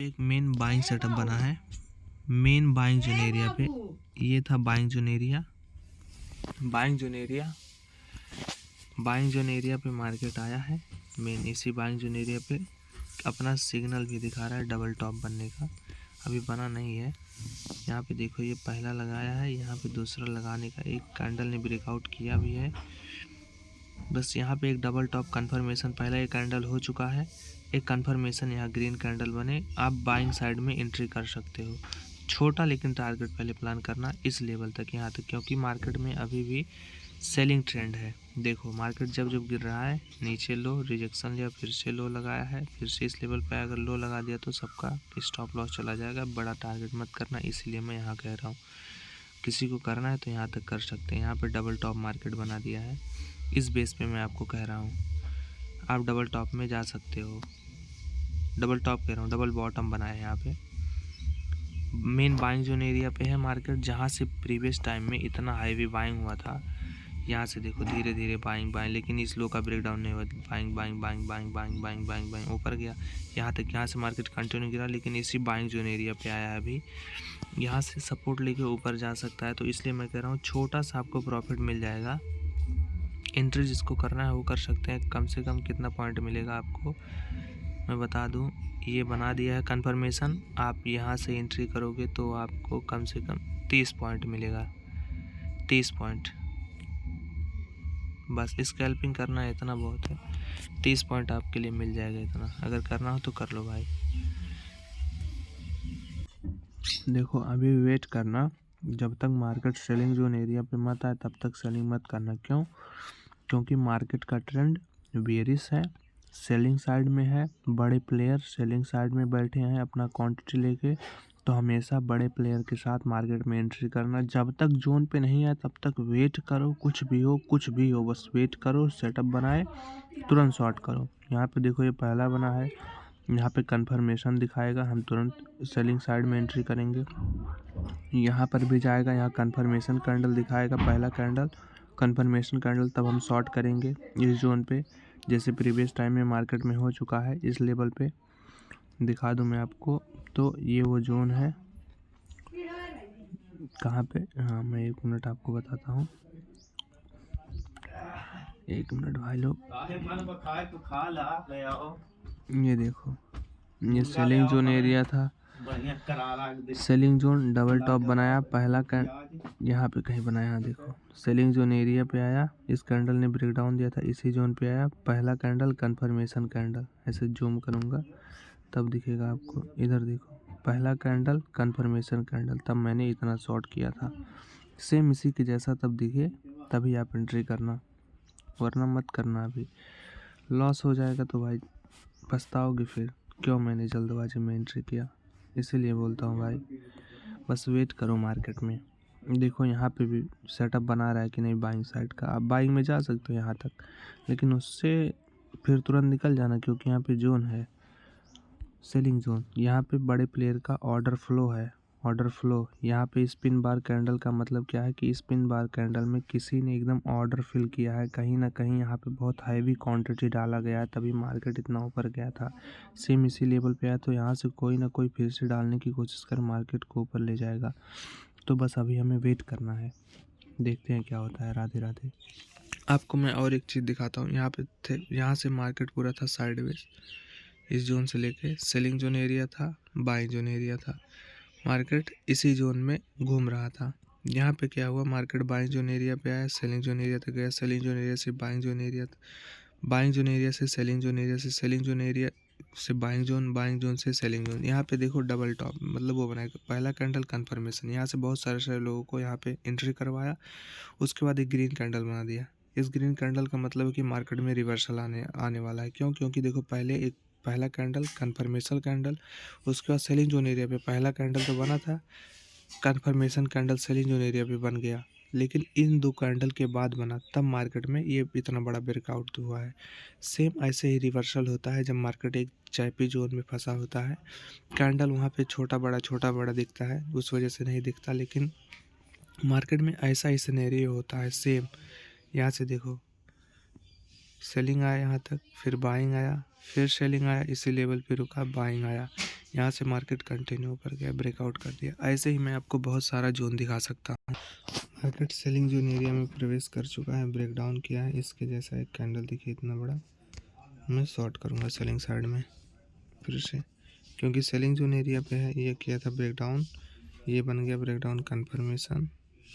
एक main buying setup बना है। मेन बाइंग जोन एरिया पे ये था buying zone area. Buying zone area पे मार्केट आया है। मेन इसी बाइंग जोन एरिया पे अपना सिग्नल भी दिखा रहा है डबल टॉप बनने का। अभी बना नहीं है। यहाँ पे देखो ये पहला लगाया है, यहाँ पे दूसरा लगाने का एक कैंडल ने ब्रेकआउट किया भी है। बस यहाँ पे एक डबल टॉप कंफर्मेशन, पहला एक कैंडल हो चुका है, एक कंफर्मेशन यहाँ ग्रीन कैंडल बने, आप बाइंग साइड में एंट्री कर सकते हो। छोटा लेकिन टारगेट पहले प्लान करना इस लेवल तक, यहाँ तक, क्योंकि मार्केट में अभी भी सेलिंग ट्रेंड है। देखो मार्केट जब जब गिर रहा है, नीचे लो रिजेक्शन लिया, फिर से लो लगाया है, फिर से इस लेवल पे अगर लो लगा दिया तो सबका स्टॉप लॉस चला जाएगा। बड़ा टारगेट मत करना, इसलिए मैं यहाँ कह रहा हूँ। किसी को करना है तो यहाँ तक कर सकते हैं। यहाँ पे डबल टॉप मार्केट बना दिया है, इस बेस पे मैं आपको कह रहा हूँ आप डबल टॉप में जा सकते हो। डबल टॉप कह रहा हूँ, डबल बॉटम बनाया है। यहाँ पे मेन बाइंग जोन एरिया पे है मार्केट, जहाँ से प्रीवियस टाइम में इतना हाईवी बाइंग हुआ था। यहाँ से देखो धीरे धीरे बाइंग, लेकिन इस लो का ब्रेकडाउन नहीं हुआ। Buying buying buying buying buying buying buying buying ऊपर गया यहाँ तक। यहाँ से मार्केट कंटिन्यू गिरा, लेकिन इसी बाइंग जोन एरिया पे आया है अभी। यहाँ से सपोर्ट लेके ऊपर जा सकता है, तो इसलिए मैं कह रहा हूँ छोटा सा आपको प्रॉफिट मिल जाएगा। एंट्री जिसको करना है वो कर सकते हैं। कम से कम कितना पॉइंट मिलेगा आपको मैं बता दूं, ये बना दिया है कंफर्मेशन। आप यहाँ से एंट्री करोगे तो आपको कम से कम 30 पॉइंट मिलेगा। 30 पॉइंट, बस स्कैल्पिंग करना है, इतना बहुत है। 30 पॉइंट आपके लिए मिल जाएगा। इतना अगर करना हो तो कर लो भाई। देखो अभी वेट करना, जब तक मार्केट सेलिंग जोन एरिया पे मत आए तब तक सेलिंग मत करना। क्यों? क्योंकि मार्केट का ट्रेंड बेयरिश है, सेलिंग साइड में है। बड़े प्लेयर सेलिंग साइड में बैठे हैं अपना क्वांटिटी लेके, तो हमेशा बड़े प्लेयर के साथ मार्केट में एंट्री करना। जब तक जोन पे नहीं आए तब तक वेट करो, कुछ भी हो बस वेट करो। सेटअप बनाए तुरंत शॉर्ट करो। यहाँ पे देखो ये पहला बना है, यहाँ पे कंफर्मेशन दिखाएगा, हम तुरंत सेलिंग साइड में एंट्री करेंगे। यहाँ पर भी जाएगा, यहाँ कंफर्मेशन कैंडल दिखाएगा, पहला कैंडल कंफर्मेशन कैंडल, तब हम शॉर्ट करेंगे इस जोन पे, जैसे प्रीवियस टाइम में मार्केट में हो चुका है। इस लेवल पे दिखा दूं मैं आपको, तो ये वो जोन है कहाँ पे। हाँ मैं 1 मिनट आपको बताता हूँ, 1 मिनट भाई लोग। ये देखो ये सेलिंग जोन एरिया था, सेलिंग जोन डबल टॉप बनाया, पहला यहाँ पे कहीं बनाया, देखो सेलिंग जोन एरिया पे आया, इस कैंडल ने ब्रेकडाउन दिया था, इसी जोन पे आया, पहला कैंडल कंफर्मेशन कैंडल। ऐसे जूम करूँगा तब दिखेगा आपको, इधर देखो पहला कैंडल कंफर्मेशन कैंडल, तब मैंने इतना शॉर्ट किया था। सेम इसी के जैसा तब दिखे, तभी आप एंट्री करना, वरना मत करना। अभी लॉस हो जाएगा तो भाई पछताओगे फिर, क्यों मैंने जल्दबाजी में एंट्री किया। इसीलिए बोलता हूँ भाई बस वेट करो मार्केट में। देखो यहाँ पे भी सेटअप बना रहा है कि नहीं बाइंग साइड का, आप बाइंग में जा सकते हो यहाँ तक, लेकिन उससे फिर तुरंत निकल जाना, क्योंकि यहाँ पे जोन है सेलिंग जोन। यहाँ पे बड़े प्लेयर का ऑर्डर फ्लो है, ऑर्डर फ्लो। यहाँ पे स्पिन बार कैंडल का मतलब क्या है कि स्पिन बार कैंडल में किसी ने एकदम ऑर्डर फिल किया है, कहीं ना कहीं यहाँ पे बहुत हैवी क्वांटिटी डाला गया है, तभी मार्केट इतना ऊपर गया था। सेम इसी लेवल पे आया, तो यहाँ से कोई ना कोई फिर से डालने की कोशिश कर मार्केट को ऊपर ले जाएगा। तो बस अभी हमें वेट करना है, देखते हैं क्या होता है। राधे राधे। आपको मैं और एक चीज़ दिखाता हूँ। यहाँ पे थे, यहाँ से मार्केट पूरा था साइडवेज, इस जोन से लेके सेलिंग जोन एरिया था, बाइंग जोन एरिया था, मार्केट इसी जोन में घूम रहा था। यहाँ पे क्या हुआ, मार्केट बाइंग जोन एरिया पे आया, सेलिंग जोन एरिया तक गया, सेलिंग जोन एरिया से buying zone area, buying zone area से सेलिंग जोन एरिया, से सेलिंग जोन एरिया से बाइंग जोन से सेलिंग जोन। यहाँ पे देखो डबल टॉप मतलब वो बनाया, पहला कैंडल कंफर्मेशन, यहाँ से बहुत सारे लोगों को यहाँ पे एंट्री करवाया। उसके बाद एक ग्रीन कैंडल बना दिया। इस ग्रीन कैंडल का मतलब है कि मार्केट में रिवर्सल आने वाला है। क्यों? क्योंकि देखो पहला कैंडल कंफर्मेशन कैंडल, उसके बाद सेलिंग जोन एरिया पे पहला कैंडल तो बना था, confirmation candle selling zone area पे बन गया, लेकिन इन 2 कैंडल के बाद बना, तब मार्केट में ये इतना बड़ा ब्रेकआउट हुआ है। सेम ऐसे ही रिवर्सल होता है जब मार्केट एक चैपी जोन में फंसा होता है। कैंडल वहाँ पे छोटा बड़ा दिखता है, उस वजह से नहीं दिखता, लेकिन मार्केट में ऐसा ही सिनेरियो होता है सेम। यहाँ से देखो सेलिंग आया यहाँ तक, फिर बाइंग आया, फिर सेलिंग आया, इसी लेवल पे रुका, बाइंग आया, यहाँ से मार्केट कंटिन्यू कर गया, ब्रेकआउट कर दिया। ऐसे ही मैं आपको बहुत सारा जोन दिखा सकता हूँ। मार्केट सेलिंग जोन एरिया में प्रवेश कर चुका है, ब्रेकडाउन किया है। इसके जैसा एक कैंडल दिखिए इतना बड़ा, मैं शॉर्ट करूँगा सेलिंग साइड में फिर से, क्योंकि सेलिंग जोन एरिया पे है। ये किया था ब्रेकडाउन, ये बन गया ब्रेकडाउन कन्फर्मेशन।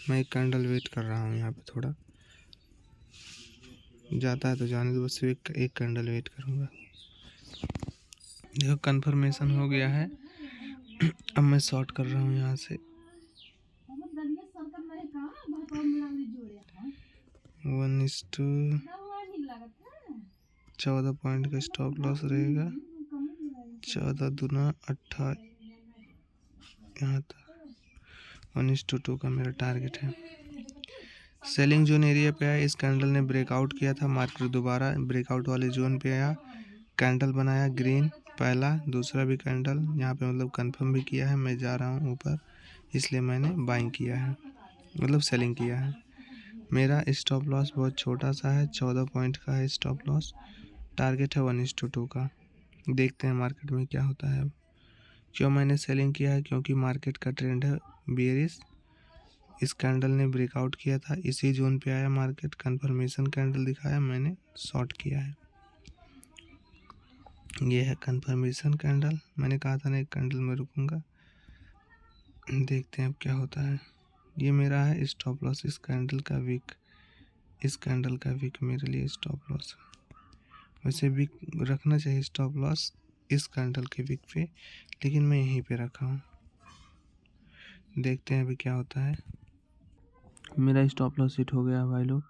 मैं एक कैंडल वेट कर रहा हूँ यहाँ पे, थोड़ा जाता है तो जाने दो, बस एक कैंडल वेट करूँगा। देखो कन्फर्मेशन हो गया है। अब मैं शॉर्ट कर रहा हूँ यहाँ से 1:14 पॉइंट का स्टॉप लॉस रहेगा। 14 दूना 18, यहाँ तक 1:2 का मेरा टारगेट है। सेलिंग जोन एरिया पे आया, इस कैंडल ने ब्रेकआउट किया था। मार्केट दोबारा ब्रेकआउट वाले जोन पे आया, कैंडल बनाया ग्रीन, पहला दूसरा भी कैंडल यहाँ पे मतलब कंफर्म भी किया है। मैं जा रहा हूँ ऊपर, इसलिए मैंने बाइंग किया है, मतलब सेलिंग किया है। मेरा स्टॉप लॉस बहुत छोटा सा है, 14 पॉइंट का है स्टॉप लॉस। टारगेट है 1:2 का। देखते हैं मार्केट में क्या होता है। अब क्यों मैंने सेलिंग किया है, क्योंकि मार्केट का ट्रेंड है बेयरिश। इस कैंडल ने ब्रेकआउट किया था, इसी जोन पे आया, मार्केट कंफर्मेशन कैंडल दिखाया, मैंने शॉर्ट किया है। ये है कंफर्मेशन कैंडल, मैंने कहा था ना एक कैंडल में रुकूंगा। देखते हैं अब क्या होता है। ये मेरा है स्टॉप लॉस, इस कैंडल का वीक, इस कैंडल का वीक मेरे लिए स्टॉप लॉस। वैसे वीक रखना चाहिए स्टॉप लॉस इस कैंडल के वीक पे, लेकिन मैं यहीं पे रखा हूँ। देखते हैं अभी क्या होता है। मेरा स्टॉप लॉस हिट हो गया भाई लोग।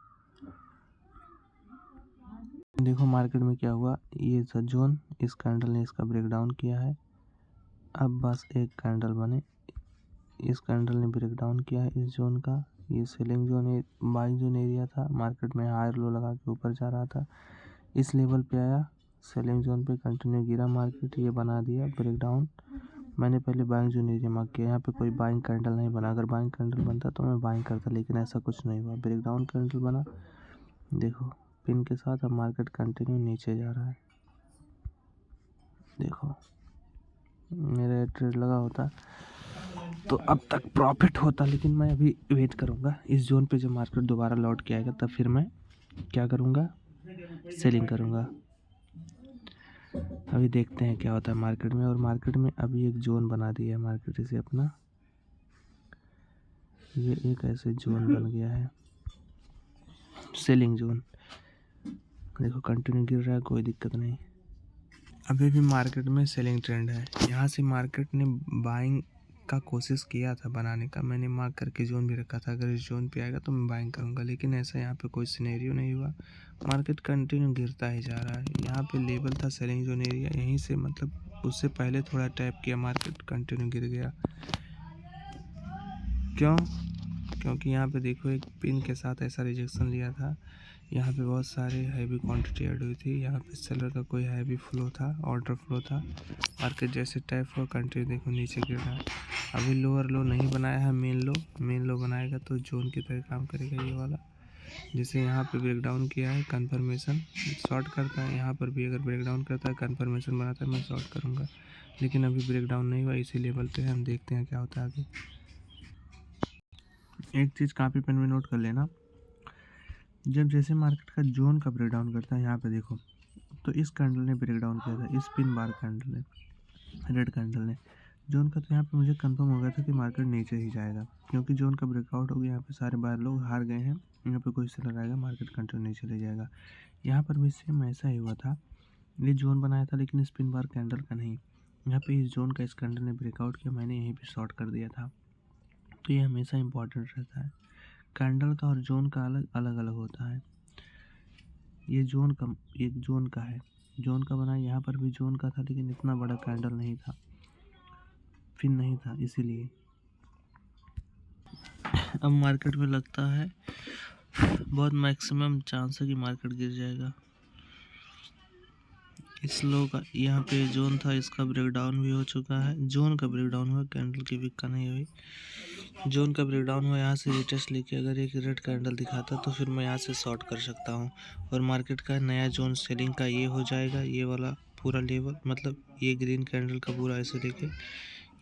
देखो मार्केट में क्या हुआ, ये था जोन, इस कैंडल ने इसका ब्रेकडाउन किया है। अब बस एक कैंडल बने, इस कैंडल ने ब्रेकडाउन किया है इस जोन का। ये selling zone, buying zone area था। मार्केट में हायर लो लगा के ऊपर जा रहा था, इस लेवल पे आया, सेलिंग जोन पे कंटिन्यू गिरा मार्केट, ये बना दिया ब्रेकडाउन। मैंने पहले बाइंग जोन एरिया मार्क किया, यहाँ पे कोई बाइंग कैंडल नहीं बना। अगर बाइंग कैंडल बनता तो मैं बाइंग करता, लेकिन ऐसा कुछ नहीं हुआ, ब्रेकडाउन कैंडल बना। देखो पिन के साथ अब मार्केट कंटिन्यू नीचे जा रहा है। देखो मेरा ट्रेड लगा होता तो अब तक प्रॉफिट होता, लेकिन मैं अभी वेट करूंगा इस जोन पे। जब मार्केट दोबारा लौट के आएगा तब फिर मैं क्या करूंगा, सेलिंग करूंगा। अभी देखते हैं क्या होता है मार्केट में। और मार्केट में अभी एक जोन बना दिया है मार्केट इसे अपना, ये एक ऐसे जोन बन गया है सेलिंग जोन। देखो कंटिन्यू गिर रहा है, कोई दिक्कत नहीं। अभी भी मार्केट में सेलिंग ट्रेंड है। यहाँ से मार्केट ने बाइंग का कोशिश किया था बनाने का, मैंने मार्क करके जोन भी रखा था, अगर इस जोन पे आएगा तो मैं बाइंग करूँगा, लेकिन ऐसा यहाँ पे कोई सिनेरियो नहीं हुआ। मार्केट कंटिन्यू गिरता ही जा रहा है। यहाँ पे लेवल था सेलिंग जोन एरिया, यहीं से मतलब उससे पहले थोड़ा टैप किया, मार्केट कंटिन्यू गिर गया। क्यों? क्योंकि यहाँ पे देखो एक पिन के साथ ऐसा रिजेक्शन लिया था। यहाँ पे बहुत सारे हैवी क्वांटिटी ऐड हुई थी, यहाँ पे सेलर का कोई हैवी फ्लो था, ऑर्डर फ्लो था। मार्केट जैसे टैप हुआ कंटिन्यू देखो नीचे गिर रहा है। अभी लोअर लो नहीं बनाया है, मेन लो बनाएगा तो जोन की तरह काम करेगा ये वाला। जैसे यहाँ पे ब्रेकडाउन किया है, कंफर्मेशन शॉर्ट करता है। यहाँ पर भी अगर ब्रेकडाउन करता है, कंफर्मेशन बनाता है, मैं शॉर्ट करूँगा, लेकिन अभी ब्रेकडाउन नहीं हुआ, इसी लेवल पे हम देखते हैं क्या होता है आगे। एक चीज़ कॉपी पेन में नोट कर लेना, जब जैसे मार्केट का जोन का ब्रेकडाउन करता है, यहाँ पे देखो तो इस कैंडल ने ब्रेकडाउन किया था, इस पिन बार कैंडल ने, रेड कैंडल ने जोन का। तो यहाँ पे मुझे कंफर्म हो गया था कि मार्केट नीचे ही जाएगा, क्योंकि जोन का ब्रेकआउट हो गया। यहाँ पे सारे बाहर लोग हार गए हैं, यहाँ पे कोई सेलर आएगा, मार्केट कंटिन्यू नीचे ले जाएगा। यहाँ पर भी सेम ऐसा ही हुआ था, ये जोन बनाया था लेकिन स्पिन बार कैंडल का नहीं। यहाँ पे इस जोन का इस कैंडल ने ब्रेकआउट किया, मैंने यहीं पे शॉर्ट कर दिया था। तो ये हमेशा इंपॉर्टेंट रहता है, कैंडल का और जोन का अलग अलग होता है। ये जोन का, एक जोन का है, जोन का बना, यहाँ पर भी जोन का था, लेकिन इतना बड़ा कैंडल नहीं था, फिर नहीं था, इसीलिए। अब मार्केट में लगता है बहुत मैक्सिमम चांस है कि मार्केट गिर जाएगा। इस लो का यहाँ पे जोन था, इसका ब्रेकडाउन भी हो चुका है। जोन का ब्रेकडाउन हुआ, कैंडल की वीक का नहीं हुई। जोन का ब्रेकडाउन हुआ, यहाँ से रिटेस्ट लेके अगर एक रेड कैंडल दिखाता तो फिर मैं यहाँ से शॉर्ट कर सकता हूँ, और मार्केट का नया जोन सेलिंग का ये हो जाएगा, ये वाला पूरा लेवल, मतलब ये ग्रीन कैंडल का पूरा ऐसे लेके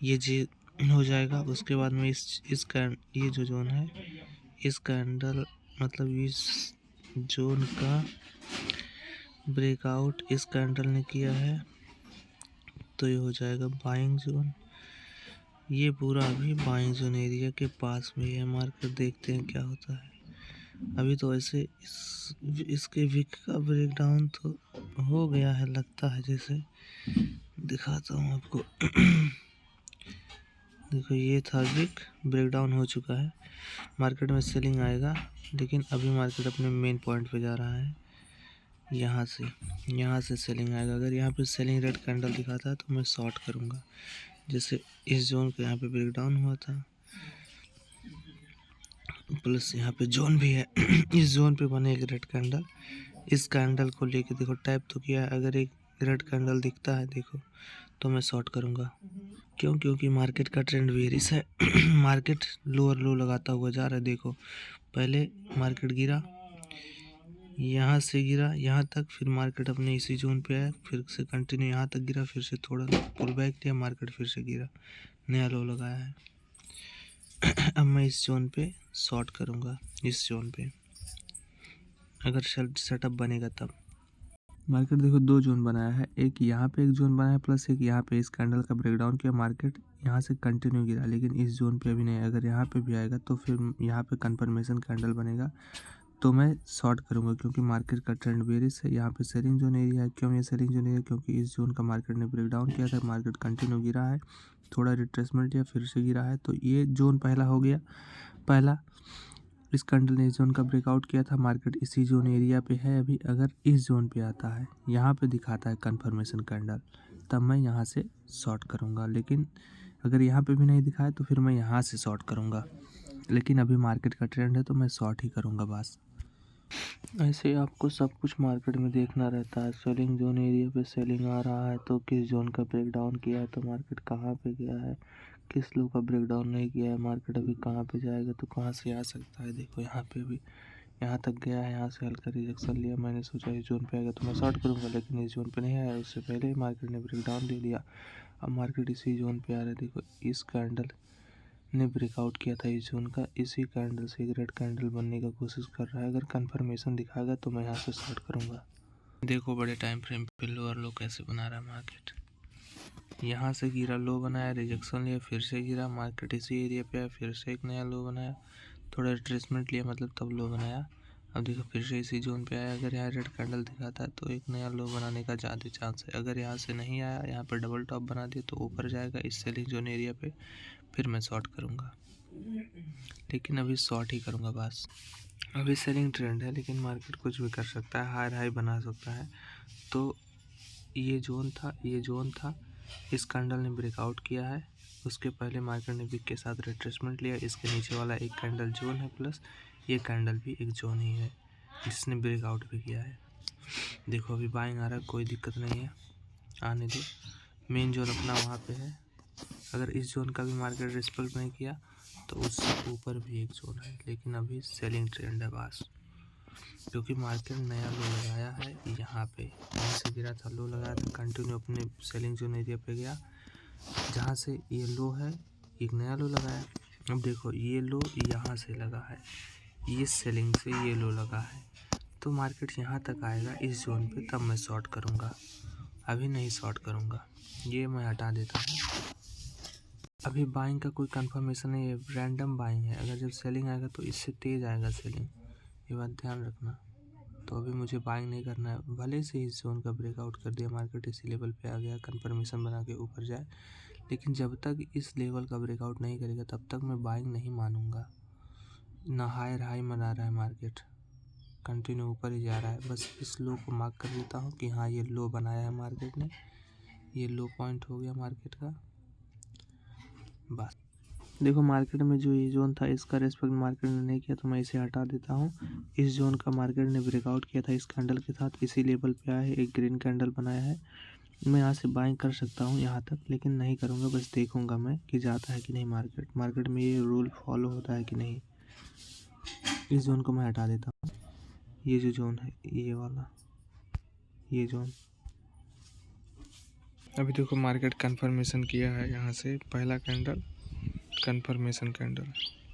ये जे हो जाएगा। उसके बाद में ये जो जोन है, इस कैंडल मतलब इस जोन का ब्रेकआउट इस कैंडल ने किया है, तो ये हो जाएगा बाइंग जोन। ये पूरा अभी बाइंग जोन एरिया के पास में है मार्केट। देखते हैं क्या होता है। अभी तो ऐसे इसके विक का ब्रेकडाउन तो हो गया है, लगता है जैसे। दिखाता हूँ आपको। देखो ये था विक, ब्रेकडाउन हो चुका है। मार्केट में सेलिंग आएगा, लेकिन अभी मार्केट अपने मेन पॉइंट पे जा रहा है। यहाँ से सेलिंग आएगा। अगर यहाँ पे सेलिंग रेड कैंडल दिखाता है तो मैं शॉर्ट करूँगा। जैसे इस जोन पे यहाँ पे ब्रेकडाउन हुआ था, प्लस यहाँ पे जोन भी है। इस जोन पे बने एक रेड कैंडल, इस कैंडल को लेके देखो टैप तो किया है। अगर एक रेड कैंडल दिखता है देखो, तो मैं शॉर्ट करूँगा। क्यों? क्योंकि मार्केट का ट्रेंड बेरिश है। मार्केट लोअर लो लगाता हुआ जा रहा है। देखो पहले मार्केट गिरा, यहाँ से गिरा यहाँ तक, फिर मार्केट अपने इसी जोन पे आया, फिर से कंटिन्यू यहाँ तक गिरा, फिर से थोड़ा पुल बैक लिया, मार्केट फिर से गिरा, नया लो लगाया है। अब मैं इस जोन पे शॉर्ट करूँगा। इस जोन पे अगर सेटअप बनेगा तब। मार्केट देखो दो जोन बनाया है, एक यहाँ पे एक जोन बनाया है, प्लस एक यहाँ पे। इस कैंडल का ब्रेकडाउन किया, मार्केट यहाँ से कंटिन्यू गिरा, लेकिन इस जोन पे अभी नहीं। अगर यहाँ पे भी आएगा तो फिर यहाँ पे कंफर्मेशन कैंडल बनेगा, तो मैं शॉर्ट करूँगा। क्योंकि मार्केट का ट्रेंड बेरिश है। यहाँ पे सेलिंग जोन एरिया है। क्यों ये सेलिंग जोन एरिया? क्योंकि इस जोन का मार्केट ने ब्रेकडाउन किया था, मार्केट कंटिन्यू गिरा है, थोड़ा रिट्रेसमेंट लिया, फिर से गिरा है। तो ये जोन पहला हो गया। पहला इस कैंडल ने इस जोन का ब्रेकआउट किया था, मार्केट इसी जोन एरिया पे है अभी। अगर इस जोन पे आता है, यहाँ पे दिखाता है कंफर्मेशन कैंडल, तब मैं यहाँ से शॉर्ट करूँगा। लेकिन अगर यहाँ पे भी नहीं दिखाए तो फिर मैं यहाँ से शॉर्ट करूँगा। लेकिन अभी मार्केट का ट्रेंड है तो मैं शॉर्ट ही करूँगा बस। ऐसे आपको सब कुछ मार्केट में देखना रहता है। सेलिंग जोन एरिया पे सेलिंग आ रहा है तो किस जोन का ब्रेकडाउन किया है, तो मार्केट कहाँ पे गया है, किस लो का ब्रेकडाउन नहीं किया है, मार्केट अभी कहाँ पे जाएगा, तो कहाँ से आ सकता है। देखो यहाँ पे भी यहाँ तक गया है, यहाँ से हल्का रिजेक्शन लिया। मैंने सोचा इस जोन पे आएगा तो मैं शॉर्ट करूँगा, लेकिन इस जोन पे नहीं आया। उससे पहले ही मार्केट ने ब्रेकडाउन ले लिया। अब मार्केट इसी जोन पे आ रहा है। देखो इस कैंडल ने ब्रेकआउट किया था इस जोन का, इसी कैंडल से एक रेड कैंडल बनने का कोशिश कर रहा है। अगर कंफर्मेशन दिखाएगा तो मैं यहाँ से शॉर्ट करूँगा। देखो बड़े टाइम फ्रेम पे लो और लो कैसे बना रहा है मार्केट। यहाँ से गिरा, लो बनाया, रिजेक्शन लिया, फिर से गिरा, मार्केट इसी एरिया पे आया, फिर से एक नया लो बनाया, थोड़ा रिट्रेसमेंट लिया, मतलब तब लो बनाया। अब देखो फिर से इसी जोन पे आया। अगर यहाँ रेड कैंडल दिखाता है तो एक नया लो बनाने का ज़्यादा चांस है। अगर यहाँ से नहीं आया, यहाँ पर डबल टॉप बना दिया तो ऊपर जाएगा इस सेलिंग जोन एरिया पे, फिर मैं शॉर्ट करूँगा। लेकिन अभी शॉर्ट ही करूँगा बस। अभी सेलिंग ट्रेंड है, लेकिन मार्केट कुछ भी कर सकता है, हायर हाई बना सकता है। तो ये जोन था, इस कैंडल ने ब्रेकआउट किया है। उसके पहले मार्केट ने विक के साथ रिट्रेसमेंट लिया। इसके नीचे वाला एक कैंडल जोन है, प्लस ये कैंडल भी एक जोन ही है जिसने ब्रेकआउट भी किया है। देखो अभी बाइंग आ रहा है, कोई दिक्कत नहीं है, आने दो। मेन जोन अपना वहाँ पे है। अगर इस जोन का भी मार्केट रिस्पेक्ट नहीं किया तो उससे ऊपर भी एक जोन है, लेकिन अभी सेलिंग ट्रेंड है बस। क्योंकि मार्केट नया लो लगाया है यहाँ पे, यहाँ से गिरा था, लो लगाया था, कंटिन्यू अपने सेलिंग जोन एरिया पे गया। जहाँ से ये लो है, एक नया लो लगाया। अब देखो ये लो यहाँ से लगा है, ये सेलिंग से ये लो लगा है, तो मार्केट यहाँ तक आएगा इस जोन पे, तब मैं शॉर्ट करूँगा। अभी नहीं शॉर्ट करूँगा, ये मैं हटा देता हूँ। अभी बाइंग का कोई कंफर्मेशन नहीं है, रैंडम बाइंग है। अगर जब सेलिंग आएगा तो इससे तेज़ आएगा सेलिंग, ये बात ध्यान रखना। तो अभी मुझे बाइंग नहीं करना है। भले से इस जोन का ब्रेकआउट कर दिया, मार्केट इसी लेवल पे आ गया, कंफर्मेशन बना के ऊपर जाए, लेकिन जब तक इस लेवल का ब्रेकआउट नहीं करेगा तब तक मैं बाइंग नहीं मानूंगा। ना हायर हाई मना रहा है मार्केट, कंटिन्यू ऊपर ही जा रहा है। बस इस लो को मार्क कर देता हूँ कि हाँ ये लो बनाया है मार्केट ने, ये लो पॉइंट हो गया मार्केट का बस। देखो मार्केट में जो ये जोन था इसका रेस्पेक्ट मार्केट ने नहीं किया, तो मैं इसे हटा देता हूँ। इस जोन का मार्केट ने ब्रेकआउट किया था इस कैंडल के साथ, इसी लेवल पे आया है, एक ग्रीन कैंडल बनाया है। मैं यहाँ से बाइंग कर सकता हूँ यहाँ तक, लेकिन नहीं करूँगा। बस देखूँगा मैं कि जाता है कि नहीं मार्केट में ये रूल फॉलो होता है कि नहीं। इस जोन को मैं हटा देता हूँ। ये जो जोन है ये वाला, ये जोन अभी देखो मार्केट कंफर्मेशन किया है, यहाँ से पहला कैंडल कंफर्मेशन कैंडल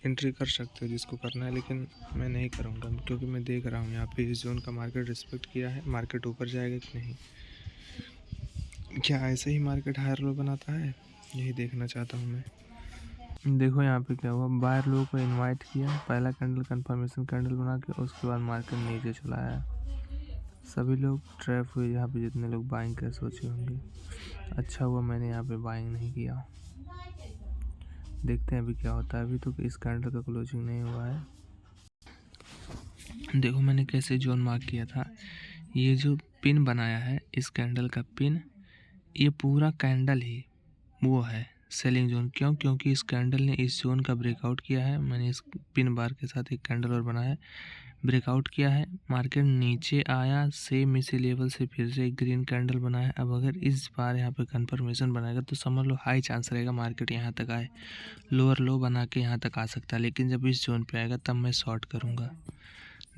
एंट्री कर सकते हो जिसको करना है, लेकिन मैं नहीं करूँगा क्योंकि मैं देख रहा हूँ यहाँ पे इस जोन का मार्केट रिस्पेक्ट किया है। मार्केट ऊपर जाएगा कि नहीं, क्या ऐसे ही मार्केट हायर लो बनाता है, यही देखना चाहता हूँ मैं। देखो यहाँ पे क्या हुआ, बाहर लोगों को इनवाइट किया, पहला कैंडल कंफर्मेशन कैंडल बना के उसके बाद मार्केट नीचे चला आया। सभी लोग ट्रैप हुए यहाँ पे, जितने लोग बाइंग कर सोचे होंगे। अच्छा हुआ मैंने यहाँ पे बाइंग नहीं किया। देखते हैं अभी क्या होता है। अभी तो इस कैंडल का क्लोजिंग नहीं हुआ है। देखो मैंने कैसे जोन मार्क किया था। ये जो पिन बनाया है इस कैंडल का पिन, ये पूरा कैंडल ही वो है सेलिंग जोन। क्यों? क्योंकि इस कैंडल ने इस जोन का ब्रेकआउट किया है। मैंने इस पिन बार के साथ एक कैंडल और बनाया है, ब्रेकआउट किया है, मार्केट नीचे आया, सेम इसी लेवल से फिर से एक ग्रीन कैंडल बनाया। अब अगर इस बार यहाँ पे कंफर्मेशन बनाएगा तो समझ लो हाई चांस रहेगा मार्केट यहाँ तक आए, लोअर लो बना के यहाँ तक आ सकता है। लेकिन जब इस जोन पे आएगा तब मैं शॉर्ट करूँगा।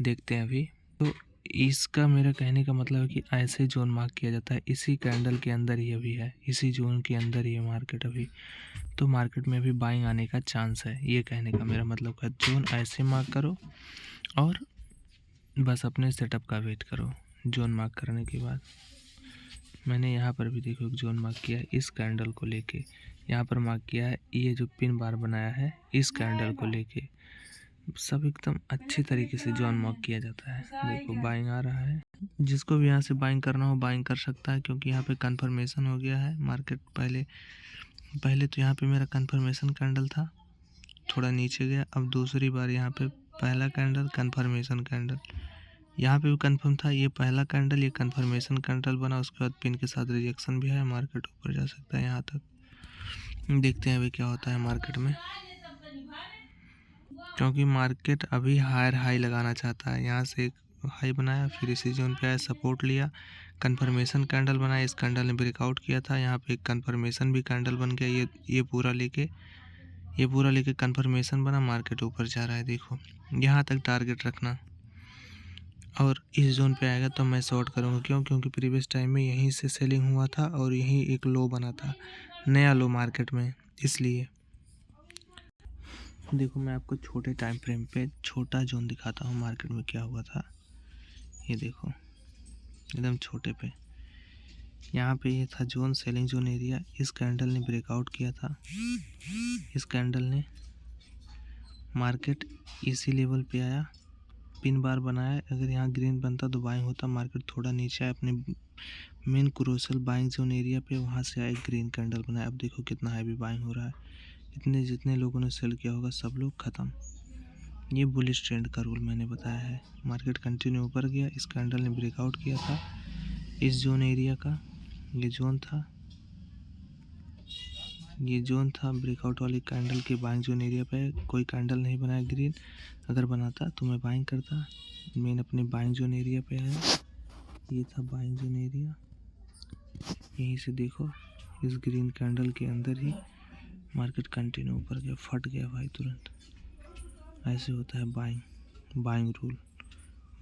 देखते हैं अभी। तो इसका मेरा कहने का मतलब है कि ऐसे जोन मार्क किया जाता है, इसी कैंडल के अंदर ही अभी है, इसी जोन के अंदर ही है मार्केट अभी। तो मार्केट में अभी बाइंग आने का चांस है, ये कहने का मेरा मतलब है। जोन ऐसे मार्क करो और बस अपने सेटअप का वेट करो। जोन मार्क करने के बाद मैंने यहाँ पर भी देखो एक जोन मार्क किया है इस कैंडल को लेके, यहाँ पर मार्क किया है ये जो पिन बार बनाया है इस कैंडल को लेके। सब एकदम अच्छी तरीके से जोन मार्क किया जाता है। देखो बाइंग आ रहा है, जिसको भी यहाँ से बाइंग करना हो बाइंग कर सकता है, क्योंकि यहाँ पे कंफर्मेशन हो गया है मार्केट। पहले तो यहाँ पे मेरा कंफर्मेशन कैंडल था, थोड़ा नीचे गया। अब दूसरी बार यहाँ पे पहला कैंडल कंफर्मेशन कैंडल, यहाँ पे भी कंफर्म था, ये पहला कैंडल, ये कंफर्मेशन कैंडल बना, उसके बाद पिन के साथ रिजेक्शन भी है, मार्केट ऊपर जा सकता है यहाँ तक। देखते हैं अभी क्या होता है मार्केट में, क्योंकि मार्केट अभी हायर हाई लगाना चाहता है। यहाँ से एक हाई बनाया, फिर इसी जोन पे आया, सपोर्ट लिया, कंफर्मेशन कैंडल बनाया, इस कैंडल ने ब्रेकआउट किया था, यहाँ पे एक कंफर्मेशन भी कैंडल बन गया। ये पूरा लेके कंफर्मेशन बना, मार्केट ऊपर जा रहा है। देखो यहाँ तक टारगेट रखना, और इस जोन पे आएगा तो मैं शॉर्ट करूँगा। क्यों? क्योंकि प्रीवियस टाइम में यहीं से सेलिंग हुआ था और यहीं एक लो बना था, नया लो मार्केट में, इसलिए। देखो मैं आपको छोटे टाइम फ्रेम पे छोटा जोन दिखाता हूँ मार्केट में क्या हुआ था। ये देखो एकदम छोटे पे, यहाँ पे ये था जोन, सेलिंग जोन एरिया। इस कैंडल ने ब्रेकआउट किया था, इस कैंडल ने, मार्केट इसी लेवल पे आया, पिन बार बनाया। अगर यहाँ ग्रीन बनता तो बाइंग होता, मार्केट थोड़ा नीचे आया अपने main crucial buying zone area पे, वहाँ से आया ग्रीन कैंडल बनाया। अब देखो कितना हैवी बाइंग हो रहा है, इतने जितने लोगों ने सेल किया होगा सब लोग ख़त्म। ये बुलिश ट्रेंड का रूल मैंने बताया है। मार्केट कंटिन्यू ऊपर गया, इस कैंडल ने ब्रेकआउट किया था इस जोन एरिया का, ये जोन था ब्रेकआउट वाली कैंडल के बाइंग जोन एरिया पे। कोई कैंडल नहीं बनाया ग्रीन, अगर बनाता तो मैं बाइंग करता। मेन अपने बाइंग जोन एरिया पे आया, ये था बाइंग जोन एरिया। यहीं से देखो इस ग्रीन कैंडल के अंदर ही मार्केट कंटिन्यू ऊपर गया, फट गया भाई तुरंत। ऐसे होता है बाइंग रूल,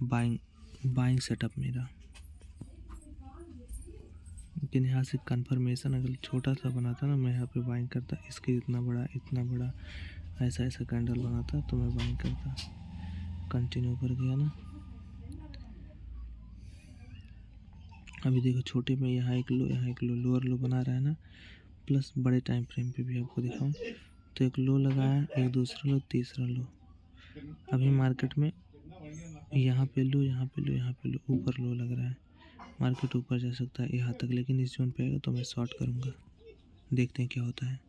बाइंग सेटअप मेरा। लेकिन यहाँ से कंफर्मेशन अगर छोटा सा बनाता ना, मैं यहाँ पे बाइंग करता, इसके इतना बड़ा ऐसा कैंडल बनाता तो मैं बाइंग करता। कंटिन्यू ऊपर गया ना। अभी देखो छोटे में यहाँ एक लो लोअर लो बना रहा है ना, प्लस बड़े टाइम फ्रेम पे भी आपको दिखाऊं तो एक लो लगाया, एक दूसरा लो, तीसरा लो। अभी मार्केट में यहाँ पे लो, ऊपर लो लग रहा है, मार्केट ऊपर जा सकता है यहाँ तक, लेकिन इस जोन पे आएगा तो मैं शॉर्ट करूँगा। देखते हैं क्या होता है।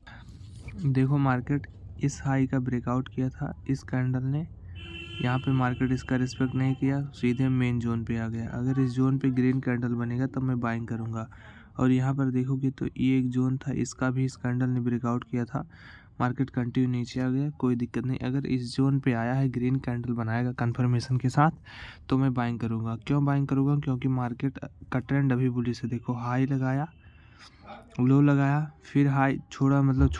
देखो मार्केट इस हाई का ब्रेकआउट किया था इस कैंडल ने, यहाँ पे मार्केट इसका रिस्पेक्ट नहीं किया, सीधे मेन जोन पे आ गया। अगर इस जोन पे ग्रीन कैंडल बनेगा तब मैं बाइंग करूँगा। और यहाँ पर देखोगे तो ये एक जोन था, इसका भी इस कैंडल ने ब्रेकआउट किया था, मार्केट कंटिन्यू नीचे आ गया, कोई दिक्कत नहीं। अगर इस जोन पे आया है, ग्रीन कैंडल बनाएगा कंफर्मेशन के साथ, तो मैं बाइंग करूँगा। क्यों बाइंग करूँगा? क्योंकि मार्केट का ट्रेंड अभी बुलिश है। देखो हाई लगाया, लो लगाया, फिर हाई छोड़ा, मतलब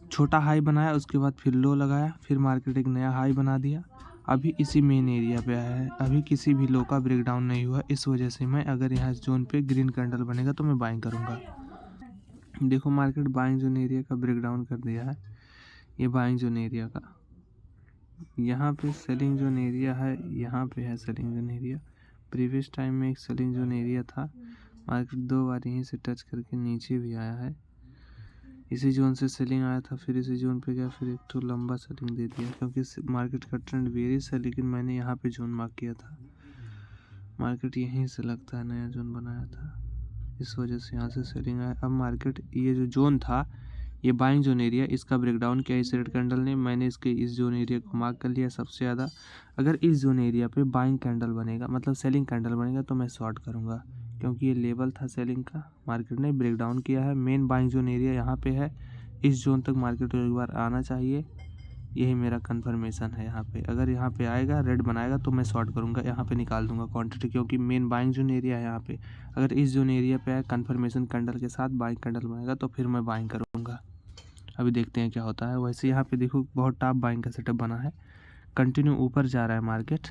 छोटा हाई बनाया, उसके बाद फिर लो लगाया, फिर मार्केट एक नया हाई बना दिया, अभी इसी मेन एरिया पे आया है, अभी किसी भी लो का ब्रेकडाउन नहीं हुआ। इस वजह से मैं अगर यहाँ इस जोन पे ग्रीन कैंडल बनेगा तो मैं बाइंग करूँगा। देखो मार्केट बाइंग जोन एरिया का ब्रेकडाउन कर दिया है, ये बाइंग जोन एरिया का। यहाँ पे सेलिंग जोन एरिया है, यहाँ पे है selling zone area. Previous time में एक सेलिंग जोन एरिया था, मार्केट 2 बार यहीं से टच करके नीचे भी आया है। इसी जोन से सेलिंग आया था, फिर इसी जोन पे गया, फिर एक तो लंबा सेलिंग दे दिया। क्योंकि मार्केट का ट्रेंड बेरिश है, लेकिन मैंने यहाँ पे जोन मार्क किया था, मार्केट यहीं से लगता है नया जोन बनाया था, इस वजह से यहाँ से सेलिंग आया। अब मार्केट ये जो जोन था ये बाइंग जोन एरिया, इसका ब्रेकडाउन किया इस रेड कैंडल ने। मैंने इसके इस जोन एरिया को मार्क कर लिया सबसे ज़्यादा। अगर इस जोन एरिया पे बाइंग कैंडल बनेगा, मतलब सेलिंग कैंडल बनेगा, तो मैं शॉर्ट करूँगा, क्योंकि ये लेवल था सेलिंग का। मार्केट ने ब्रेकडाउन किया है, मेन बाइंग जोन एरिया यहाँ पे है। इस जोन तक मार्केट को एक बार आना चाहिए, यही मेरा कंफर्मेशन है। यहाँ पे अगर यहाँ पे आएगा रेड बनाएगा तो मैं शॉर्ट करूँगा, यहाँ पे निकाल दूंगा क्वांटिटी, क्योंकि मेन बाइंग जोन एरिया है यहाँ पे। अगर इस जोन एरिया पे आए कंफर्मेशन कैंडल के साथ बाइंग कैंडल बनाएगा तो फिर मैं बाइंग करूँगा। अभी देखते हैं क्या होता है। वैसे यहाँ पे देखो बहुत टॉप बाइंग का सेटअप बना है, कंटिन्यू ऊपर जा रहा है मार्केट,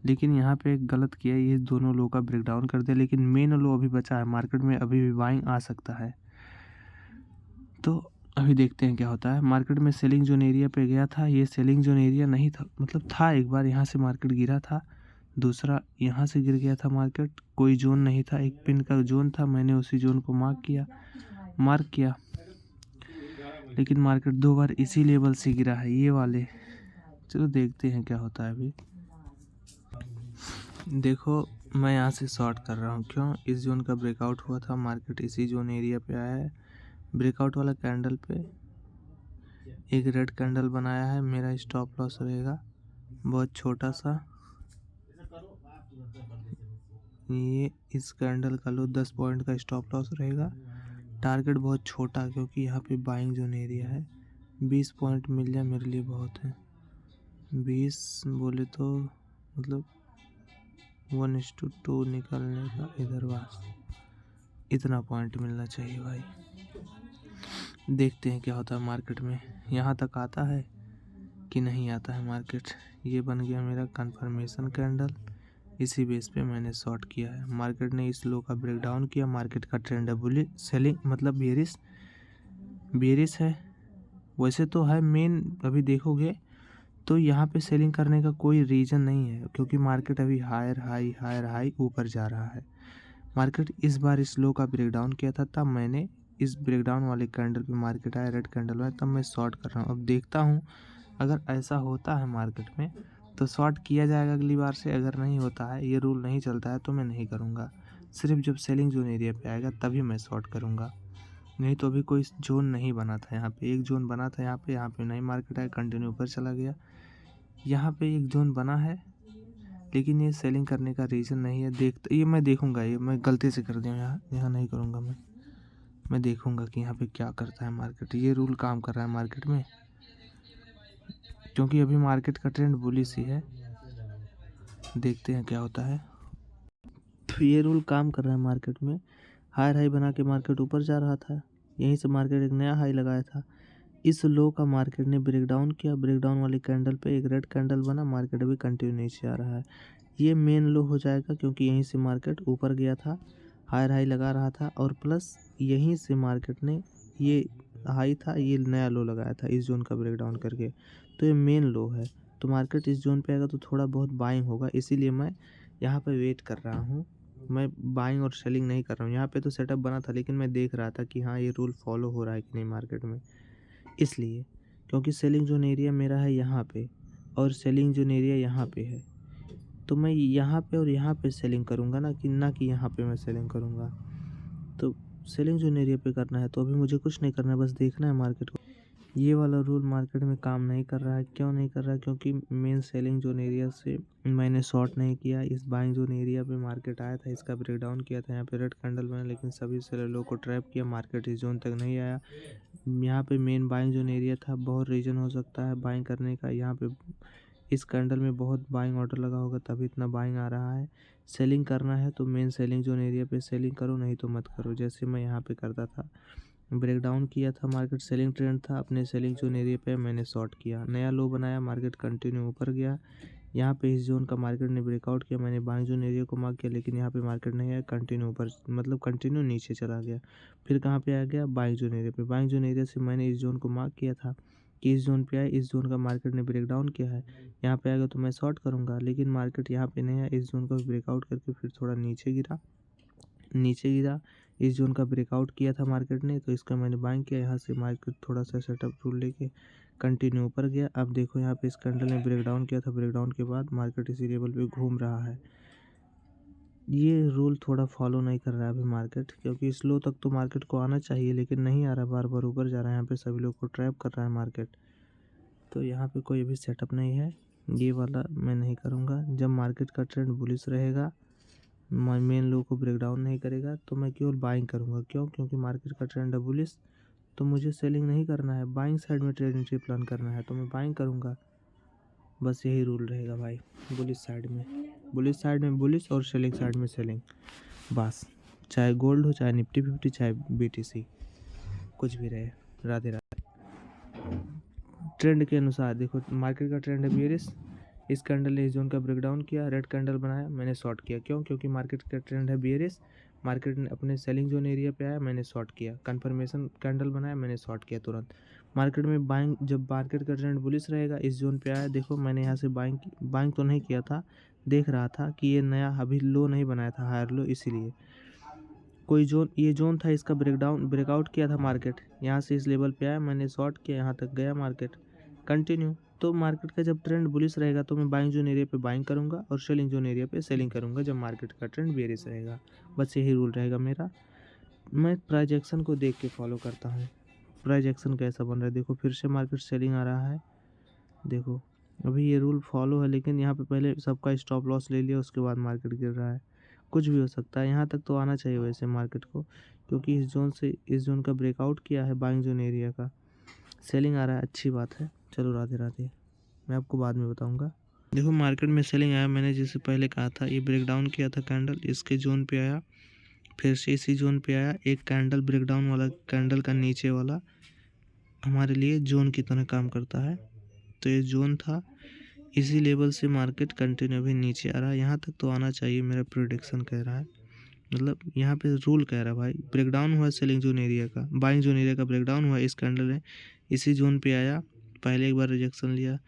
लेकिन यहाँ पे एक गलत किया, ये दोनों लो का ब्रेकडाउन कर दिया, लेकिन मेन लो अभी बचा है, मार्केट में अभी भी बाइंग आ सकता है। तो अभी देखते हैं क्या होता है। मार्केट में सेलिंग जोन एरिया पे गया था, ये सेलिंग जोन एरिया नहीं था, मतलब था एक बार, यहाँ से मार्केट गिरा था, दूसरा यहाँ से गिर गया था मार्केट, कोई जोन नहीं था, एक पिन का जोन था, मैंने उसी जोन को मार्क किया, लेकिन मार्केट 2 बार इसी लेवल से गिरा है, ये वाले। चलो देखते हैं क्या होता है। अभी देखो मैं यहाँ से शॉर्ट कर रहा हूँ, क्यों? इस जोन का ब्रेकआउट हुआ था, मार्केट इसी जोन एरिया पे आया है, ब्रेकआउट वाला कैंडल पे एक रेड कैंडल बनाया है। मेरा स्टॉप लॉस रहेगा बहुत छोटा सा, ये इस कैंडल का लो 10 पॉइंट का स्टॉप लॉस रहेगा। टारगेट बहुत छोटा, क्योंकि यहाँ पे बाइंग जोन एरिया है। 20 पॉइंट मिल जाए मेरे लिए बहुत है, 20 बोले तो मतलब 1:2 निकलने का, इधर बस इतना पॉइंट मिलना चाहिए भाई। देखते हैं क्या होता है मार्केट में, यहाँ तक आता है कि नहीं आता है मार्केट। ये बन गया मेरा कंफर्मेशन कैंडल, इसी बेस पे मैंने शॉर्ट किया है। मार्केट ने इस लो का ब्रेकडाउन किया, मार्केट का ट्रेंड है बुलिश, सेलिंग मतलब बेरिश है। वैसे तो है मेन, अभी देखोगे तो यहाँ पे सेलिंग करने का कोई रीज़न नहीं है, क्योंकि मार्केट अभी हायर हाई ऊपर जा रहा है। मार्केट इस बार इस लो का ब्रेकडाउन किया था, तब मैंने इस ब्रेकडाउन वाले कैंडल पे मार्केट आया, रेड कैंडल में, तब मैं शॉर्ट कर रहा हूँ। अब देखता हूँ अगर ऐसा होता है मार्केट में तो शॉर्ट किया जाएगा अगली बार से, अगर नहीं होता है, ये रूल नहीं चलता है, तो मैं नहीं करूँगा। सिर्फ जब सेलिंग जोन एरिया पे आएगा तभी मैं शॉर्ट करूँगा, नहीं तो अभी कोई जोन नहीं बना था। यहाँ पे एक जोन बना था, यहाँ पे नहीं मार्केट आया, कंटिन्यू ऊपर चला गया। यहाँ पे एक जोन बना है, लेकिन ये सेलिंग करने का रीज़न नहीं है। ये मैं देखूँगा, ये मैं गलती से कर दिया, यहाँ नहीं करूँगा मैं देखूँगा कि यहाँ पे क्या करता है मार्केट। ये रूल काम कर रहा है मार्केट में, क्योंकि अभी मार्केट का ट्रेंड बुलिश ही है। देखते हैं क्या होता है। तो ये रूल काम कर रहा है मार्केट में, हायर हाई बना के मार्केट ऊपर जा रहा था, यहीं से मार्केट एक नया हाई लगाया था। इस लो का मार्केट ने ब्रेकडाउन किया, ब्रेकडाउन वाले कैंडल पे एक रेड कैंडल बना, मार्केट अभी कंटिन्यू नीचे आ रहा है। ये मेन लो हो जाएगा, क्योंकि यहीं से मार्केट ऊपर गया था, हायर हाई लगा रहा था, और प्लस यहीं से मार्केट ने ये हाई था, ये नया लो लगाया था इस जोन का ब्रेकडाउन करके, तो ये मेन लो है। तो मार्केट इस जोन पे आएगा तो थोड़ा बहुत बाइंग होगा, इसीलिए मैं यहाँ पे वेट कर रहा हूँ। मैं बाइंग और सेलिंग नहीं कर रहा हूँ। यहाँ पे तो सेटअप बना था, लेकिन मैं देख रहा था कि हाँ ये रूल फॉलो हो रहा है कि नहीं मार्केट में, इसलिए, क्योंकि सेलिंग जोन एरिया मेरा है यहाँ पे और सेलिंग जोन एरिया यहाँ पे है, तो मैं यहाँ पे और यहाँ पे सेलिंग करूँगा ना कि यहाँ पे मैं सेलिंग करूँगा। तो सेलिंग जोन एरिया पे करना है, तो अभी मुझे कुछ नहीं करना है, बस देखना है मार्केट को। ये वाला रूल मार्केट में काम नहीं कर रहा है। क्यों नहीं कर रहा है? क्योंकि मेन सेलिंग जोन एरिया से मैंने शॉर्ट नहीं किया। इस बाइंग जोन एरिया पे मार्केट आया था, इसका ब्रेकडाउन किया था, यहाँ पे रेड कैंडल बना, लेकिन सभी सेलरों को ट्रैप किया, मार्केट इस जोन तक नहीं आया। यहाँ पे मेन बाइंग जोन एरिया था, बहुत रीज़न हो सकता है बाइंग करने का। यहाँ पे इस कैंडल में बहुत बाइंग ऑर्डर लगा होगा, तभी इतना बाइंग आ रहा है। सेलिंग करना है तो मेन सेलिंग जोन एरिया पे सेलिंग करो, नहीं तो मत करो, जैसे मैं यहाँ पे करता था। ब्रेकडाउन किया था, मार्केट सेलिंग ट्रेंड था, अपने सेलिंग जोन एरिया पे मैंने शॉर्ट किया, नया लो बनाया, मार्केट कंटिन्यू ऊपर गया। यहाँ पे इस जोन का मार्केट ने ब्रेकआउट किया, मैंने बाइंग जोन एरिया को मार्क किया, लेकिन यहाँ पे मार्केट नहीं आया, कंटिन्यू ऊपर मतलब कंटिन्यू नीचे चला गया। फिर कहाँ पे आ गया, बाइंग जोन एरिया पे। बाइंग जोन एरिया से मैंने इस जोन को मार्क किया था कि इस जोन पे आया, इस जोन का मार्केट ने ब्रेकडाउन किया है, यहाँ पे आ गया तो मैं शॉर्ट करूँगा, लेकिन मार्केट यहाँ पे नहीं आया, इस जोन का ब्रेकआउट करके फिर थोड़ा नीचे गिरा। इस जोन का ब्रेकआउट किया था मार्केट ने, तो इसका मैंने बाइंग किया। यहाँ से मार्केट थोड़ा सा सेटअप रूल लेके कंटिन्यू ऊपर गया। अब देखो यहाँ पे इस कैंडल ने ब्रेकडाउन किया था, ब्रेकडाउन के बाद मार्केट इसी लेवल पे घूम रहा है। ये रूल थोड़ा फॉलो नहीं कर रहा है अभी मार्केट, क्योंकि इस लो तक तो मार्केट को आना चाहिए, लेकिन नहीं आ रहा, बार बार ऊपर जा रहा है। यहाँ पे सभी लोग को ट्रैप कर रहा है मार्केट, तो यहाँ पे कोई भी सेटअप नहीं है। ये वाला मैं नहीं करूँगा। जब मार्केट का ट्रेंड बुलिश रहेगा, मेन लो को ब्रेकडाउन नहीं करेगा, तो मैं केवल बाइंग करूँगा। क्यों? क्योंकि मार्केट का ट्रेंड है बुलिश, तो मुझे सेलिंग नहीं करना है, बाइंग साइड में ट्रेड एंट्री प्लान करना है, तो मैं बाइंग करूँगा। बस यही रूल रहेगा भाई, बुलिश साइड में बुलिश और सेलिंग साइड में सेलिंग, बस। चाहे गोल्ड हो, चाहे निफ्टी 50, चाहे BTC, कुछ भी रहे। राधे राधे। ट्रेंड के अनुसार देखो, मार्केट का ट्रेंड है बेयरिश, इस कैंडल ने इस जोन का ब्रेकडाउन किया, रेड कैंडल बनाया, मैंने शॉर्ट किया। क्यों? क्योंकि मार्केट का ट्रेंड है बेयरिश, मार्केट ने अपने सेलिंग जोन एरिया पे आया, मैंने शॉर्ट किया। कंफर्मेशन कैंडल बनाया, मैंने शॉर्ट किया तुरंत। मार्केट में बाइंग, जब मार्केट का ट्रेंड बुलिश रहेगा, इस जोन पे आया, देखो मैंने यहाँ से बाइंग तो नहीं किया था, देख रहा था कि ये नया अभी लो नहीं बनाया था, हायर लो, इसीलिए कोई जोन, ये जोन था, इसका ब्रेकआउट किया था मार्केट, यहाँ से इस लेवल पे आया, मैंने शॉर्ट किया, यहाँ तक गया मार्केट कंटिन्यू। तो मार्केट का जब ट्रेंड बुलिश रहेगा, तो मैं बाइंग जोन एरिया पे बाइंग करूंगा और सेलिंग जोन एरिया पे सेलिंग करूंगा जब मार्केट का ट्रेंड बेयरिश रहेगा। बस यही रूल रहेगा मेरा। मैं प्राइस एक्शन को देख के फॉलो करता हूँ। प्राइस एक्शन कैसा बन रहा है, देखो फिर से मार्केट सेलिंग आ रहा है, देखो अभी ये रूल फॉलो है, लेकिन यहाँ पे पहले सबका स्टॉप लॉस ले लिया, उसके बाद मार्केट गिर रहा है। कुछ भी हो सकता है, यहाँ तक तो आना चाहिए वैसे मार्केट को, क्योंकि इस जोन का ब्रेकआउट किया है बाइंग जोन एरिया का, सेलिंग आ रहा है, अच्छी बात है। चलो राधे राधे, मैं आपको बाद में बताऊंगा। देखो मार्केट में सेलिंग आया, मैंने जैसे पहले कहा था, ये ब्रेकडाउन किया था कैंडल, इसके जोन पे आया, फिर से इसी जोन पे आया। एक कैंडल ब्रेकडाउन वाला, कैंडल का नीचे वाला हमारे लिए जोन की तरह काम करता है, तो ये जोन था, इसी लेवल से मार्केट कंटिन्यू भी नीचे आ रहा है। यहाँ तक तो आना चाहिए, मेरा प्रेडिक्शन कह रहा है, मतलब यहाँ पे रूल कह रहा है भाई, ब्रेकडाउन हुआ सेलिंग जोन एरिया का, बाइंग जोन एरिया का ब्रेकडाउन हुआ, इस कैंडल ने इसी जोन पे आया, पहले एक बार रिजेक्शन लिया,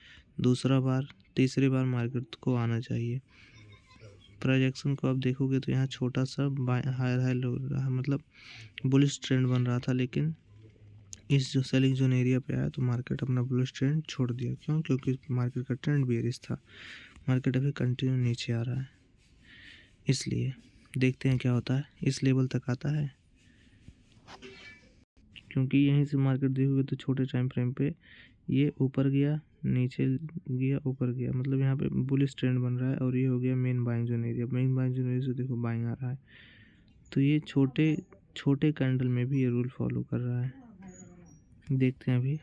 दूसरा बार, तीसरी बार मार्केट को आना चाहिए। प्रोजेक्शन को आप देखोगे तो यहाँ छोटा सा हायर हाई लो रहा, मतलब बुलिश ट्रेंड बन रहा था, लेकिन इस जो सेलिंग जोन एरिया पे आया तो मार्केट अपना बुलिश ट्रेंड छोड़ दिया। क्यों? क्योंकि मार्केट का ट्रेंड बेयरिश था, मार्केट अभी कंटिन्यू नीचे आ रहा है, इसलिए देखते हैं क्या होता है, इस लेवल तक आता है, क्योंकि यहीं से मार्केट देखोगे तो छोटे टाइम फ्रेम पे ये ऊपर गया, नीचे गया, ऊपर गया, मतलब यहाँ पे बुलिश ट्रेंड बन रहा है, और ये हो गया main buying zone area. Main buying zone area से देखो बाइंग आ रहा है, तो ये छोटे कैंडल में भी ये रूल फॉलो कर रहा है। देखते हैं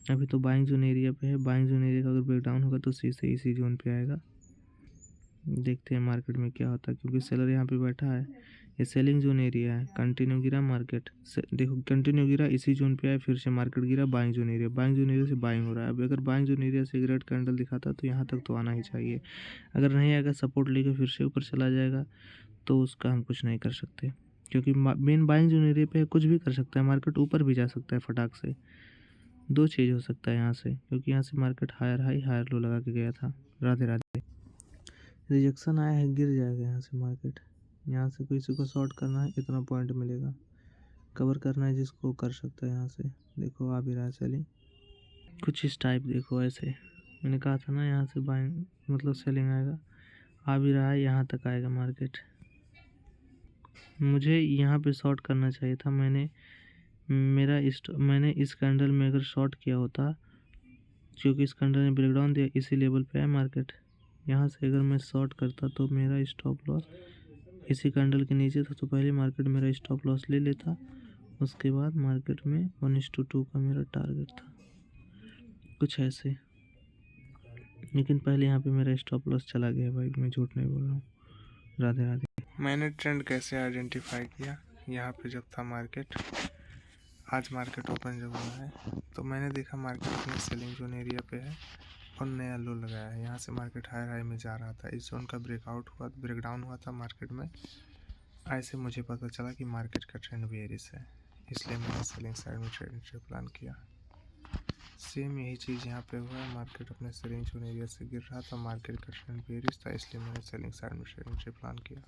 अभी तो बाइंग जोन एरिया पे है, बाइंग जोन एरिया का अगर ब्रेकडाउन होगा तो सीधे इसी जोन पे आएगा। देखते हैं मार्केट में क्या होता है, क्योंकि सेलर यहाँ पे बैठा है, ये सेलिंग जोन एरिया है, कंटिन्यू गिरा मार्केट, देखो कंटिन्यू गिरा, इसी जोन पे आया, फिर से मार्केट गिरा, बाइंग जोन एरिया से बाइंग हो रहा है। अब अगर बाइंग जोन एरिया से रेड कैंडल दिखाता तो यहाँ तक तो आना ही चाहिए, अगर नहीं आएगा सपोर्ट लेके फिर से ऊपर चला जाएगा, तो उसका हम कुछ नहीं कर सकते, क्योंकि मेन बाइंग जोन एरिया पे कुछ भी कर सकता है, मार्केट ऊपर भी जा सकता है फटाक से, दो चीज़ हो सकता है यहाँ से, क्योंकि यहाँ से market higher high higher low लगा के गया था। राधे राधे। रिजेक्शन आया है, गिर जाएगा यहाँ से मार्केट, यहाँ से किसी को शॉर्ट करना है, इतना पॉइंट मिलेगा, कवर करना है जिसको कर सकता है। यहाँ से देखो आ भी रहा है सेलिंग, कुछ इस टाइप, देखो ऐसे मैंने कहा था ना, यहाँ से बाइंग मतलब सेलिंग आएगा, आ भी रहा है, यहाँ तक आएगा मार्केट। मुझे यहाँ पे शॉर्ट करना चाहिए था, मैंने इस कैंडल में अगर शॉर्ट किया होता, क्योंकि इस कैंडल ने ब्रेकडाउन दिया, इसी लेवल पे है मार्केट, यहाँ से अगर मैं शॉर्ट करता तो मेरा स्टॉप लॉस इसी कैंडल के नीचे था, तो पहले मार्केट मेरा स्टॉप लॉस ले लेता, उसके बाद मार्केट में 1:2 का मेरा टारगेट था, कुछ ऐसे, लेकिन पहले यहाँ पे मेरा स्टॉप लॉस चला गया भाई, मैं झूठ नहीं बोल रहा हूँ। राधे राधे। मैंने ट्रेंड कैसे आइडेंटिफाई किया, यहाँ पे जब था मार्केट, आज मार्केट ओपन जब हुआ है तो मैंने देखा मार्केट अपने सेलिंग जोन एरिया पे है और नया लो लगाया है। यहाँ से मार्केट हायर हाई में जा रहा था, इस जोन का ब्रेकडाउन हुआ था मार्केट में। ऐसे मुझे पता चला कि मार्केट का ट्रेंड बेयरिश है, इसलिए मैंने सेलिंग साइड में ट्रेड प्लान किया। सेम यही चीज़ यहाँ पे हुआ है, मार्केट अपने सेलिंग जोन एरिया से गिर रहा था, मार्केट का ट्रेंड बेयरिश था, इसलिए मैंने सेलिंग साइड में ट्रेड प्लान किया।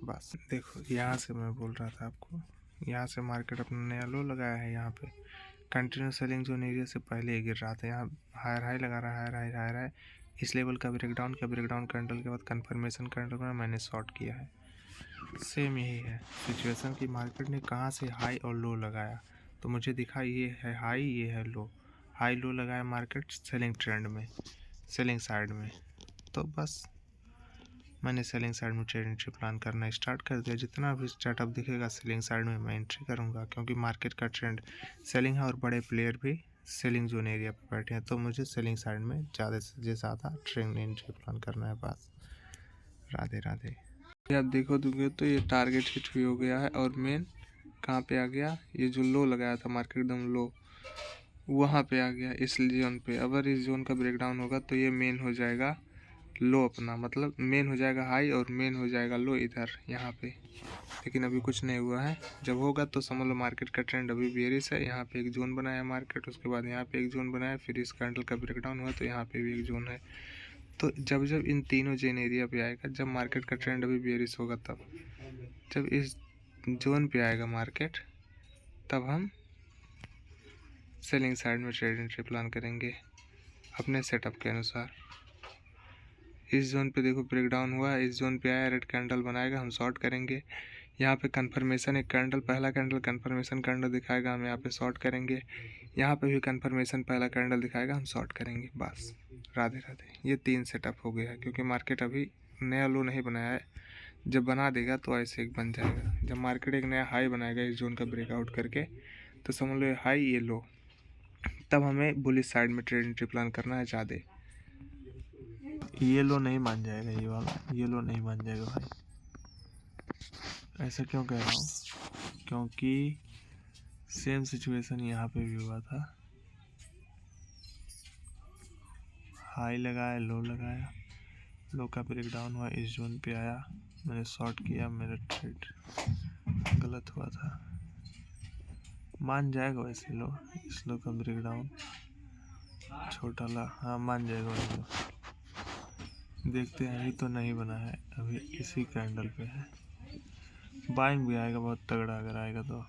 बस देखो, यहाँ से मैं बोल रहा था आपको, यहाँ से मार्केट अपना नया लो लगाया है। यहाँ पे कंटिन्यू सेलिंग जोन एरिया से पहले ही गिर रहा था, यहाँ हायर हाई लगा रहा है, हायर हाई इस लेवल का ब्रेकडाउन कैंडल के बाद कंफर्मेशन कैंडल में मैंने शॉर्ट किया है। सेम यही है सिचुएशन कि मार्केट ने कहाँ से हाई और लो लगाया, तो मुझे दिखा ये है हाई, ये है लो। हाई लो लगाया मार्केट सेलिंग ट्रेंड में, सेलिंग साइड में, तो बस मैंने सेलिंग साइड में ट्रेड एंट्री प्लान करना स्टार्ट कर दिया। जितना भी स्टार्टअप दिखेगा सेलिंग साइड में मैं एंट्री करूँगा, क्योंकि मार्केट का ट्रेंड सेलिंग है और बड़े प्लेयर भी सेलिंग जोन एरिया पर बैठे हैं, तो मुझे सेलिंग साइड में ज़्यादा से ज़्यादा ट्रेड एंट्री प्लान करना है। बस राधे राधे। आप देखो तो ये टारगेट हिट भी हो गया है और मेन कहाँ पे आ गया, ये जो लो लगाया था मार्केट एकदम लो, वहाँ पे आ गया इस जोन पे। अगर इस जोन का ब्रेकडाउन होगा तो ये मेन हो जाएगा लो अपना, मतलब मेन हो जाएगा हाई और मेन हो जाएगा लो इधर यहाँ पे। लेकिन अभी कुछ नहीं हुआ है, जब होगा तो समझ लो मार्केट का ट्रेंड अभी बेयरिश है। यहाँ पे एक जोन बनाया मार्केट, उसके बाद यहाँ पे एक जोन बनाया, फिर इस कैंडल का ब्रेकडाउन हुआ तो यहाँ पे भी एक जोन है। तो जब जब इन तीनों जोन एरिया पे आएगा, जब मार्केट का ट्रेंड अभी बेयरिश होगा, तब जब इस जोन पे आएगा मार्केट, तब हम सेलिंग साइड में ट्रेड एंट्री प्लान करेंगे अपने सेटअप के अनुसार। इस जोन पे देखो ब्रेकडाउन हुआ, इस जोन पे आया, रेड कैंडल बनाएगा, हम शॉर्ट करेंगे। यहाँ पे कंफर्मेशन एक कैंडल, पहला कैंडल कंफर्मेशन कैंडल दिखाएगा, हम यहाँ पे शॉर्ट करेंगे। यहाँ पे भी कंफर्मेशन पहला कैंडल दिखाएगा, हम शॉर्ट करेंगे। बस राधे राधे। ये 3 सेटअप हो गया है, क्योंकि मार्केट अभी नया लो नहीं बनाया है। जब बना देगा तो ऐसे एक बन जाएगा। जब मार्केट एक नया हाई बनाएगा इस जोन का ब्रेकआउट करके, तो समझ लो हाई ये लो, तब हमें बुलिश साइड में ट्रेड एंट्री प्लान करना है ज़्यादा। ये लो नहीं मान जाएगा, ये वाला ये लो नहीं मान जाएगा भाई। ऐसा क्यों कह रहा हूँ, क्योंकि सेम सिचुएशन यहाँ पे भी हुआ था। हाई लगाया, लो लगाया, लो का ब्रेकडाउन हुआ, इस जोन पे आया, मैंने शॉर्ट किया, मेरा ट्रेड गलत हुआ था। मान जाएगा वैसे लो, इस लो का ब्रेकडाउन छोटा ला, हाँ मान जाएगा वैसे लो। देखते हैं, अभी तो नहीं बना है, अभी इसी कैंडल पे है। बाइंग भी आएगा बहुत तगड़ा अगर आएगा तो।